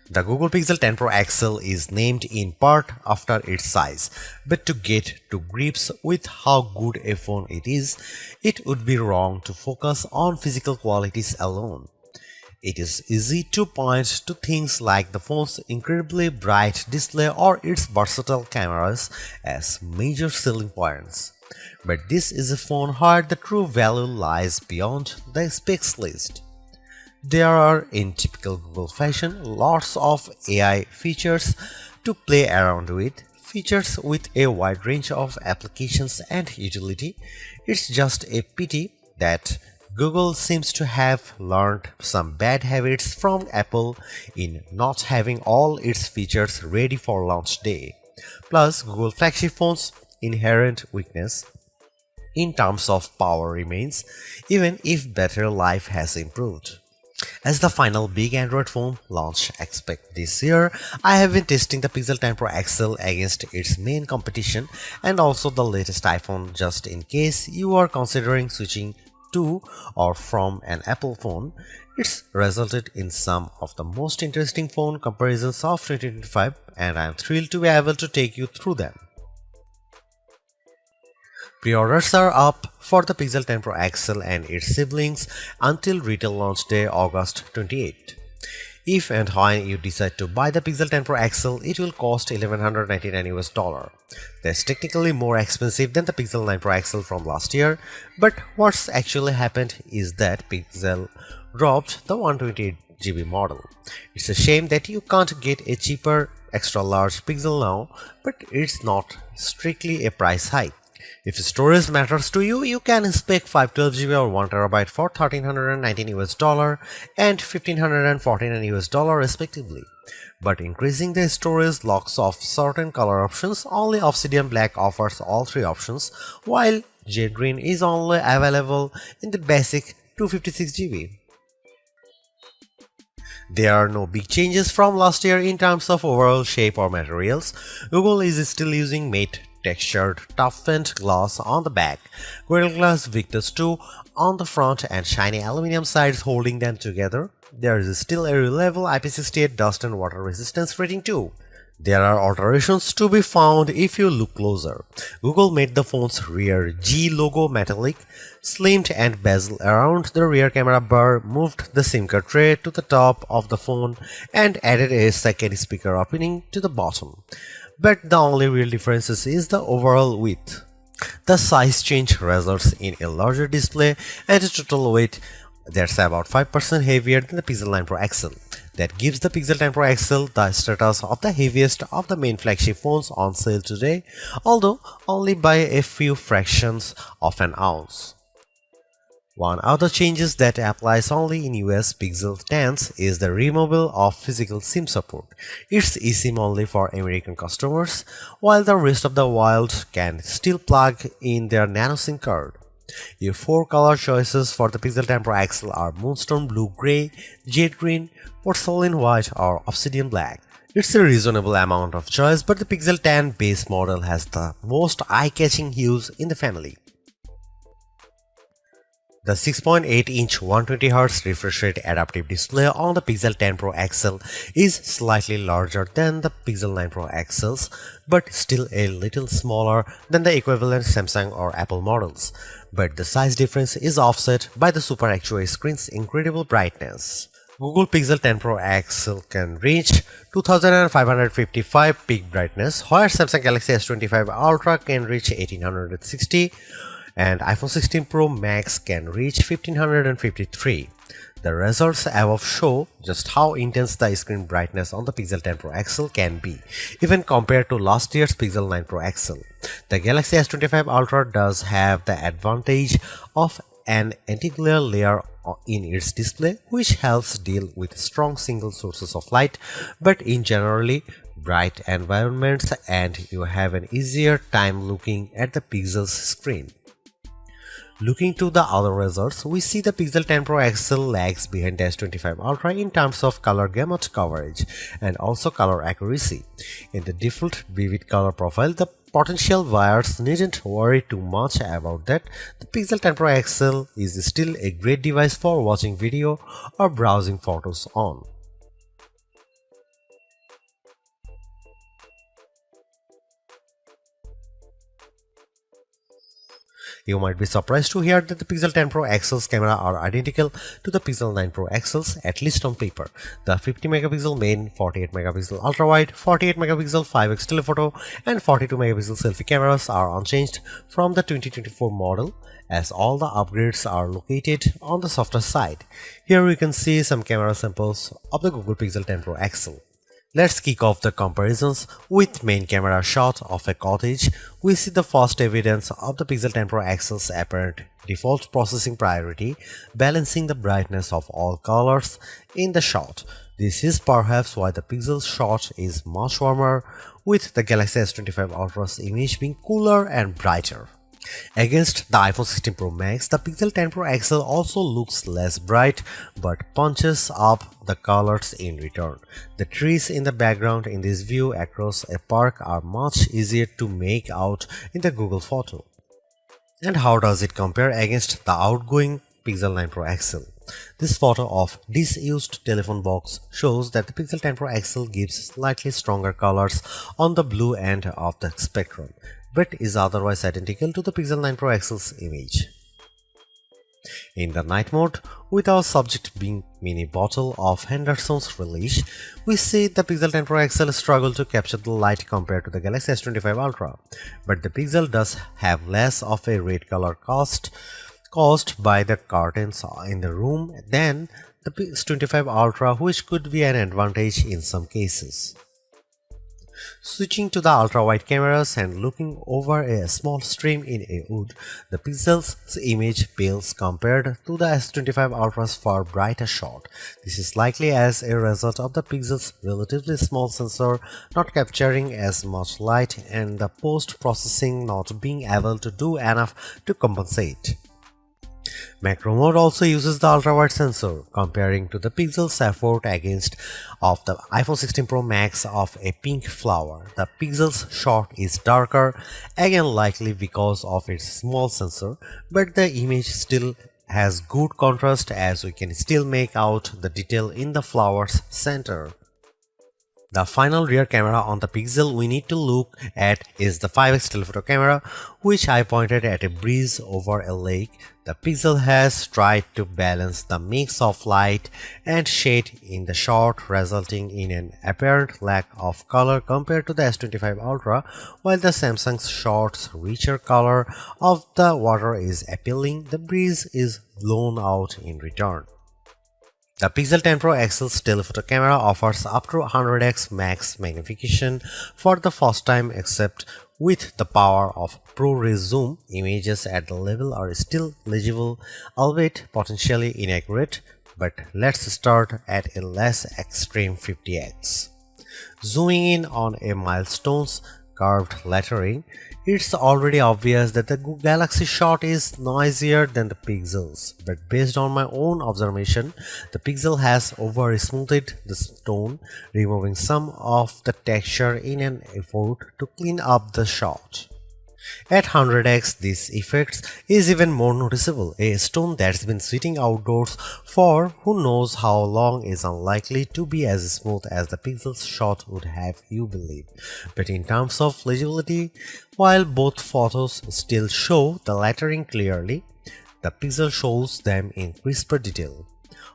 The Google Pixel 10 Pro XL is named in part after its size, but to get to grips with how good a phone it is, it would be wrong to focus on physical qualities alone. It is easy to point to things like the phone's incredibly bright display or its versatile cameras as major selling points. But this is a phone where the true value lies beyond the specs list. There are, in typical Google fashion, lots of AI features to play around with, features with a wide range of applications and utility. It's just a pity that Google seems to have learned some bad habits from Apple in not having all its features ready for launch day. Plus, Google flagship phones' inherent weakness in terms of power remains, even if battery life has improved. As the final big Android phone launch expect this year, I have been testing the Pixel 10 Pro XL against its main competition and also the latest iPhone just in case you are considering switching to or from an Apple phone. It's resulted in some of the most interesting phone comparisons of 2025 and I am thrilled to be able to take you through them. Pre-orders are up for the Pixel 10 Pro XL and its siblings until retail launch day August 28. If and when you decide to buy the Pixel 10 Pro XL, it will cost $1,199. That's technically more expensive than the Pixel 9 Pro XL from last year, but what's actually happened is that Pixel dropped the 128GB model. It's a shame that you can't get a cheaper extra large Pixel now, but it's not strictly a price hike. If storage matters to you, you can spec 512GB or 1TB for $1,319 and $1,549 respectively. But increasing the storage locks off certain color options. Only Obsidian Black offers all three options, while Jade Green is only available in the basic 256GB. There are no big changes from last year in terms of overall shape or materials. Google is still using matte textured toughened glass on the back, Gorilla Glass Victus 2 on the front and shiny aluminum sides holding them together. There is still a reliable IP68 dust and water resistance rating too. There are alterations to be found if you look closer. Google made the phone's rear G logo metallic, slimmed and bezel around the rear camera bar, moved the SIM card tray to the top of the phone and added a second speaker opening to the bottom. But the only real difference is the overall width. The size change results in a larger display and a total weight that's about 5% heavier than the Pixel 9 Pro XL. That gives the Pixel 10 Pro XL the status of the heaviest of the main flagship phones on sale today, although only by a few fractions of an ounce. One other changes that applies only in US Pixel 10s is the removal of physical SIM support. It's eSIM only for American customers, while the rest of the world can still plug in their nano SIM card. Your four color choices for the Pixel 10 Pro XL are Moonstone Blue Gray, Jade Green, Porcelain White or Obsidian Black. It's a reasonable amount of choice, but the Pixel 10 base model has the most eye-catching hues in the family. The 6.8-inch 120Hz refresh rate adaptive display on the Pixel 10 Pro XL is slightly larger than the Pixel 9 Pro XLs, but still a little smaller than the equivalent Samsung or Apple models. But the size difference is offset by the Super Actua screen's incredible brightness. Google Pixel 10 Pro XL can reach 2555 peak brightness, while Samsung Galaxy S25 Ultra can reach 1860. And iPhone 16 Pro Max can reach 1553. The results above show just how intense the screen brightness on the Pixel 10 Pro XL can be, even compared to last year's Pixel 9 Pro XL. The Galaxy S25 Ultra does have the advantage of an anti-glare layer in its display, which helps deal with strong single sources of light, but in generally bright environments, and you have an easier time looking at the Pixel's screen. Looking to the other results, we see the Pixel 10 Pro XL lags behind the S25 Ultra in terms of color gamut coverage and also color accuracy. In the default vivid color profile, the potential buyers needn't worry too much about that. The Pixel 10 Pro XL is still a great device for watching video or browsing photos on. You might be surprised to hear that the Pixel 10 Pro XL's camera are identical to the Pixel 9 Pro XL's, at least on paper. The 50 megapixel main, 48 megapixel ultra-wide, 48 megapixel 5x telephoto and 42 megapixel selfie cameras are unchanged from the 2024 model, as all the upgrades are located on the softer side. Here we can see some camera samples of the Google Pixel 10 Pro XL. Let's kick off the comparisons with main camera shot of a cottage. We see the first evidence of the Pixel 10 Pro XL's apparent default processing priority, balancing the brightness of all colors in the shot. This is perhaps why the Pixel shot is much warmer, with the Galaxy S25 Ultra's image being cooler and brighter. Against the iPhone 16 Pro Max, the Pixel 10 Pro XL also looks less bright but punches up the colors in return. The trees in the background in this view across a park are much easier to make out in the Google photo. And how does it compare against the outgoing Pixel 9 Pro XL? This photo of disused telephone box shows that the Pixel 10 Pro XL gives slightly stronger colors on the blue end of the spectrum, but is otherwise identical to the Pixel 9 Pro XL's image. In the night mode, with our subject being mini bottle of Henderson's relish, we see the Pixel 10 Pro XL struggle to capture the light compared to the Galaxy S25 Ultra, but the Pixel does have less of a red color caused by the curtains in the room than the S25 Ultra, which could be an advantage in some cases. Switching to the ultra-wide cameras and looking over a small stream in a wood, the Pixel's image pales compared to the S25 Ultra's far brighter shot. This is likely as a result of the Pixel's relatively small sensor not capturing as much light and the post-processing not being able to do enough to compensate. Macro mode also uses the ultra-wide sensor, comparing to the Pixel's effort against of the iPhone 16 Pro Max of a pink flower. The Pixel's shot is darker, again likely because of its small sensor, but the image still has good contrast as we can still make out the detail in the flower's center. The final rear camera on the Pixel we need to look at is the 5x telephoto camera, which I pointed at a breeze over a lake. The Pixel has tried to balance the mix of light and shade in the shot, resulting in an apparent lack of color compared to the S25 Ultra, while the Samsung's shot's richer color of the water is appealing. The breeze is blown out in return. The Pixel 10 Pro XL's telephoto camera offers up to 100x max magnification for the first time, except with the power of ProRes zoom. Images at the level are still legible, albeit potentially inaccurate, but let's start at a less extreme 50x. Zooming in on a milestone's curved lettering, it's already obvious that the Galaxy shot is noisier than the Pixel's, but based on my own observation, the Pixel has over-smoothed the stone, removing some of the texture in an effort to clean up the shot. At 100x, this effect is even more noticeable. A stone that's been sitting outdoors for who knows how long is unlikely to be as smooth as the Pixel's shot would have you believe. But in terms of legibility, while both photos still show the lettering clearly, the Pixel shows them in crisper detail.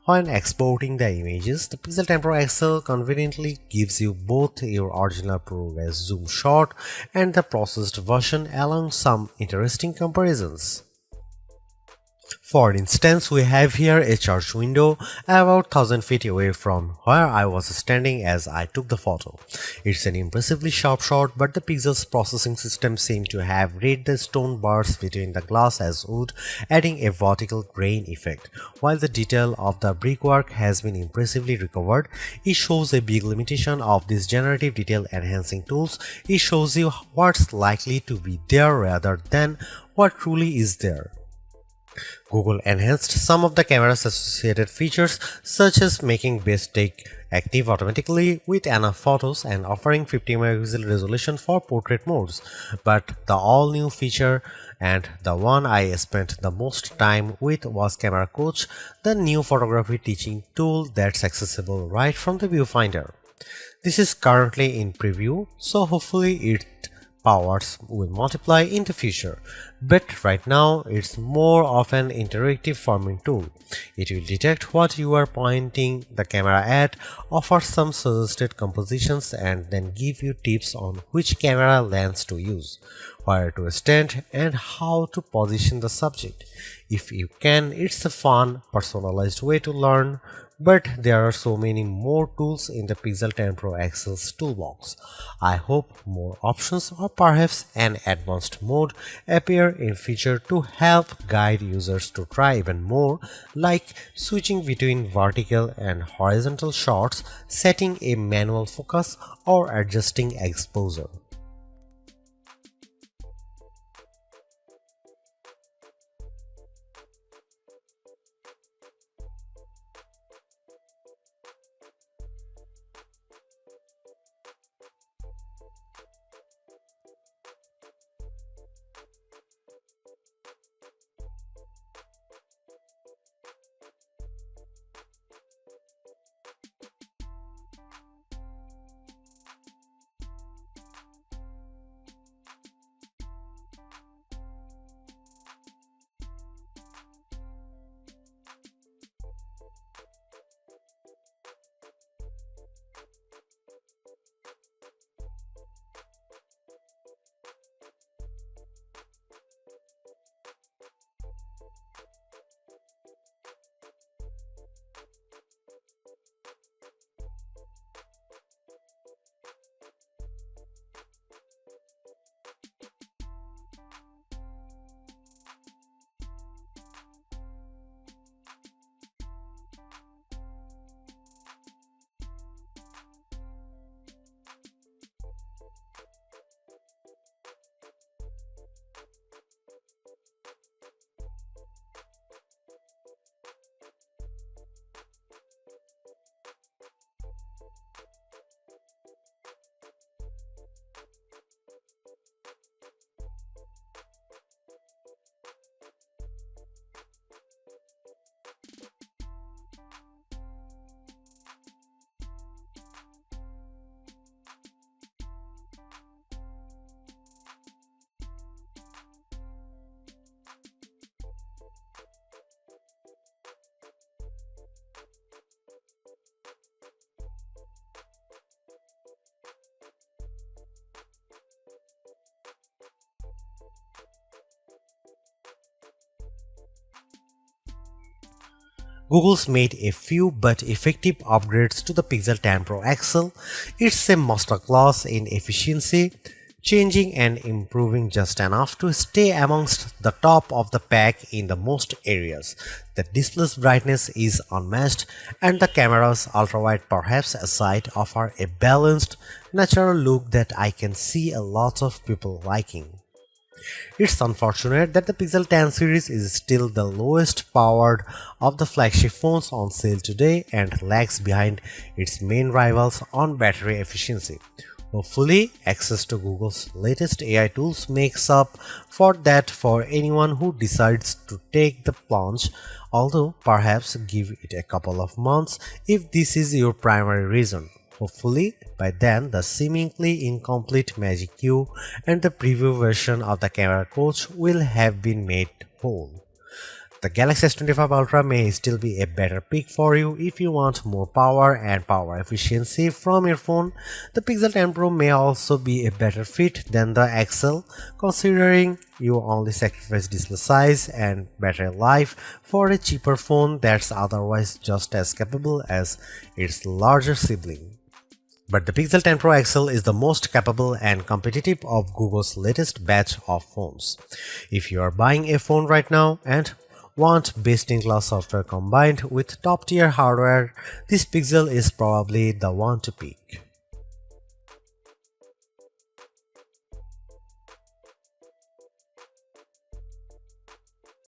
When exporting the images, the Pixel 10 Pro XL conveniently gives you both your original ProRes zoom shot and the processed version, along some interesting comparisons. For instance, we have here a church window about 1000 feet away from where I was standing as I took the photo. It's an impressively sharp shot, but the Pixel's processing system seemed to have read the stone bars between the glass as wood, adding a vertical grain effect. While the detail of the brickwork has been impressively recovered, it shows a big limitation of these generative detail enhancing tools. It shows you what's likely to be there rather than what truly is there. Google enhanced some of the camera's associated features, such as making best take active automatically with enough photos and offering 50 megapixel resolution for portrait modes. But the all-new feature, and the one I spent the most time with, was Camera Coach, the new photography teaching tool that's accessible right from the viewfinder. This is currently in preview, so hopefully it powers will multiply in the future, but right now it's more of an interactive forming tool. It will detect what you are pointing the camera at, offer some suggested compositions, and then give you tips on which camera lens to use, where to stand, and how to position the subject. If you can, it's a fun, personalized way to learn, but there are so many more tools in the Pixel 10 Pro XL's toolbox. I hope more options or perhaps an advanced mode appear in future to help guide users to try even more, like switching between vertical and horizontal shots, setting a manual focus, or adjusting exposure. Google's made a few but effective upgrades to the Pixel 10 Pro XL. It's a masterclass in efficiency, changing and improving just enough to stay amongst the top of the pack in the most areas. The display's brightness is unmatched, and the camera's ultrawide perhaps aside offer a balanced, natural look that I can see a lot of people liking. It's unfortunate that the Pixel 10 series is still the lowest powered of the flagship phones on sale today and lags behind its main rivals on battery efficiency. Hopefully, access to Google's latest AI tools makes up for that for anyone who decides to take the plunge, although perhaps give it a couple of months if this is your primary reason. Hopefully, by then the seemingly incomplete Magic Q and the preview version of the camera coach will have been made whole. The Galaxy S25 Ultra may still be a better pick for you if you want more power and power efficiency from your phone. The Pixel 10 Pro may also be a better fit than the XL, considering you only sacrifice display size and battery life for a cheaper phone that's otherwise just as capable as its larger sibling. But the Pixel 10 Pro XL is the most capable and competitive of Google's latest batch of phones. If you are buying a phone right now and want best-in-class software combined with top-tier hardware, this Pixel is probably the one to pick.